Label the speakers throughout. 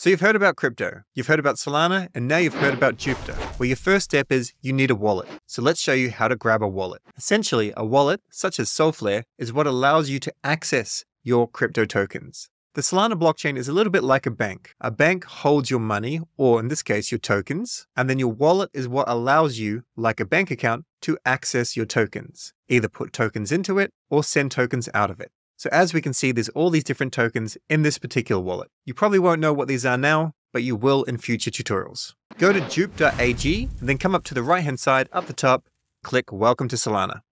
Speaker 1: So you've heard about crypto, you've heard about Solana, and now you've heard about Jupiter. Well, your first step is you need a wallet. So let's show you how to grab a wallet. Essentially, a wallet, such as Solflare, is what allows you to access your crypto tokens. The Solana blockchain is a little bit like a bank. A bank holds your money, or in this case, your tokens, and then your wallet is what allows you, like a bank account, to access your tokens. Either put tokens into it or send tokens out of it. So as we can see, there's all these different tokens in this particular wallet. You probably won't know what these are now, but you will in future tutorials. Go to jupe.ag and then come up to the right-hand side up the top, click Welcome to Solana.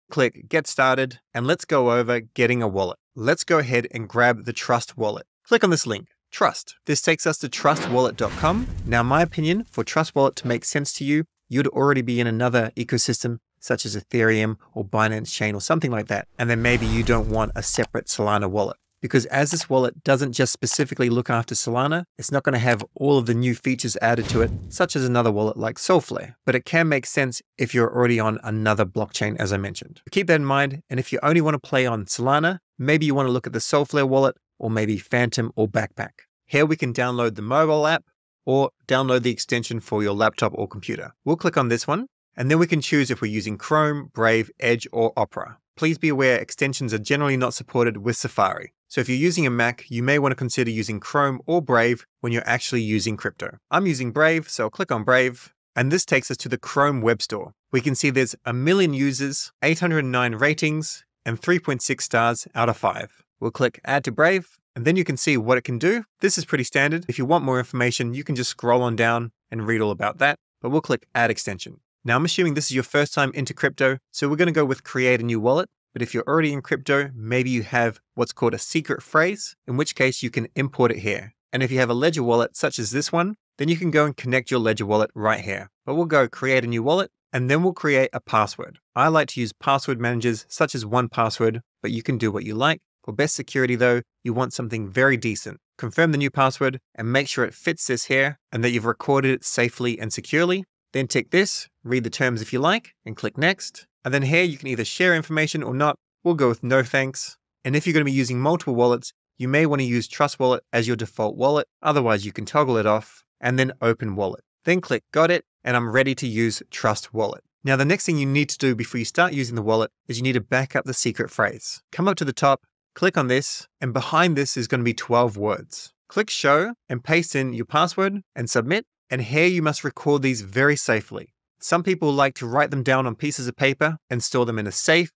Speaker 1: Click Get Started, and let's go over getting a wallet. Let's go ahead and grab the Trust wallet. Click on this link, Trust. This takes us to trustwallet.com. Now, my opinion, for Trust Wallet to make sense to you, you'd already be in another ecosystem such as Ethereum or Binance Chain or something like that. And then maybe you don't want a separate Solana wallet. Because as this wallet doesn't just specifically look after Solana, it's not going to have all of the new features added to it, such as another wallet like Solflare. But it can make sense if you're already on another blockchain, as I mentioned. Keep that in mind, and if you only want to play on Solana, maybe you want to look at the Solflare wallet, or maybe Phantom or Backpack. Here we can download the mobile app, or download the extension for your laptop or computer. We'll click on this one, and then we can choose if we're using Chrome, Brave, Edge, or Opera. Please be aware extensions are generally not supported with Safari. So if you're using a Mac, you may want to consider using Chrome or Brave when you're actually using crypto. I'm using Brave, so I'll click on Brave, and this takes us to the Chrome Web Store. We can see there's 1 million users, 809 ratings, and 3.6 stars out of 5. We'll click Add to Brave, and then you can see what it can do. This is pretty standard. If you want more information, you can just scroll on down and read all about that, but we'll click Add Extension. Now, I'm assuming this is your first time into crypto, so we're going to go with create a new wallet. But if you're already in crypto, maybe you have what's called a secret phrase, in which case you can import it here. And if you have a Ledger wallet such as this one, then you can go and connect your Ledger wallet right here. But we'll go create a new wallet, and then we'll create a password. I like to use password managers such as 1Password, but you can do what you like. For best security though, you want something very decent. Confirm the new password and make sure it fits this here and that you've recorded it safely and securely. Then tick this, read the terms if you like, and click Next. And then here you can either share information or not. We'll go with no thanks. And if you're going to be using multiple wallets, you may want to use Trust Wallet as your default wallet. Otherwise, you can toggle it off and then open wallet. Then click Got it, and I'm ready to use Trust Wallet. Now, the next thing you need to do before you start using the wallet is you need to back up the secret phrase. Come up to the top, click on this, and behind this is going to be 12 words. Click Show and paste in your password and submit. And here you must record these very safely. Some people like to write them down on pieces of paper and store them in a safe.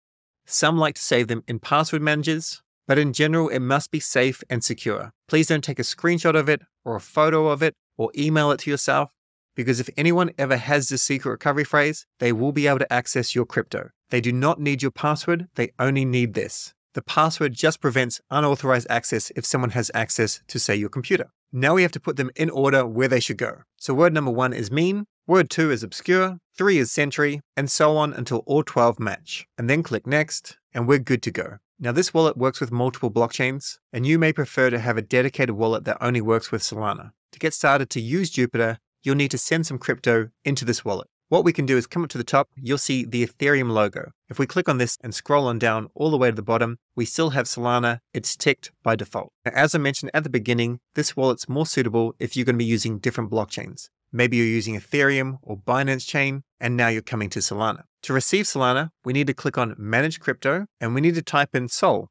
Speaker 1: Some like to save them in password managers, but in general, it must be safe and secure. Please don't take a screenshot of it or a photo of it or email it to yourself, because if anyone ever has this secret recovery phrase, they will be able to access your crypto. They do not need your password, they only need this. The password just prevents unauthorized access if someone has access to, say, your computer. Now we have to put them in order where they should go. So word number 1 is mean, word 2 is obscure, 3 is century, and so on until all 12 match. And then click Next, and we're good to go. Now this wallet works with multiple blockchains, and you may prefer to have a dedicated wallet that only works with Solana. To get started to use Jupiter, you'll need to send some crypto into this wallet. What we can do is come up to the top, you'll see the Ethereum logo. If we click on this and scroll on down all the way to the bottom, we still have Solana, it's ticked by default. Now, as I mentioned at the beginning, this wallet's more suitable if you're going to be using different blockchains. Maybe you're using Ethereum or Binance Chain, and now you're coming to Solana. To receive Solana, we need to click on Manage Crypto, and we need to type in Sol.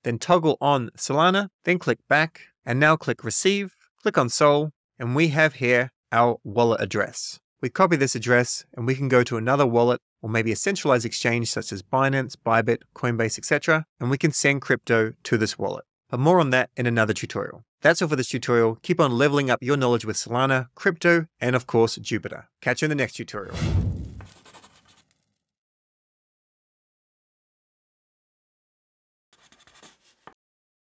Speaker 1: Then toggle on Solana, then click Back, and now click Receive, click on Sol, and we have here our wallet address. We copy this address and we can go to another wallet or maybe a centralized exchange such as Binance, Bybit, Coinbase, etc. and we can send crypto to this wallet. But more on that in another tutorial. That's all for this tutorial. Keep on leveling up your knowledge with Solana, crypto, and of course, Jupiter. Catch you in the next tutorial.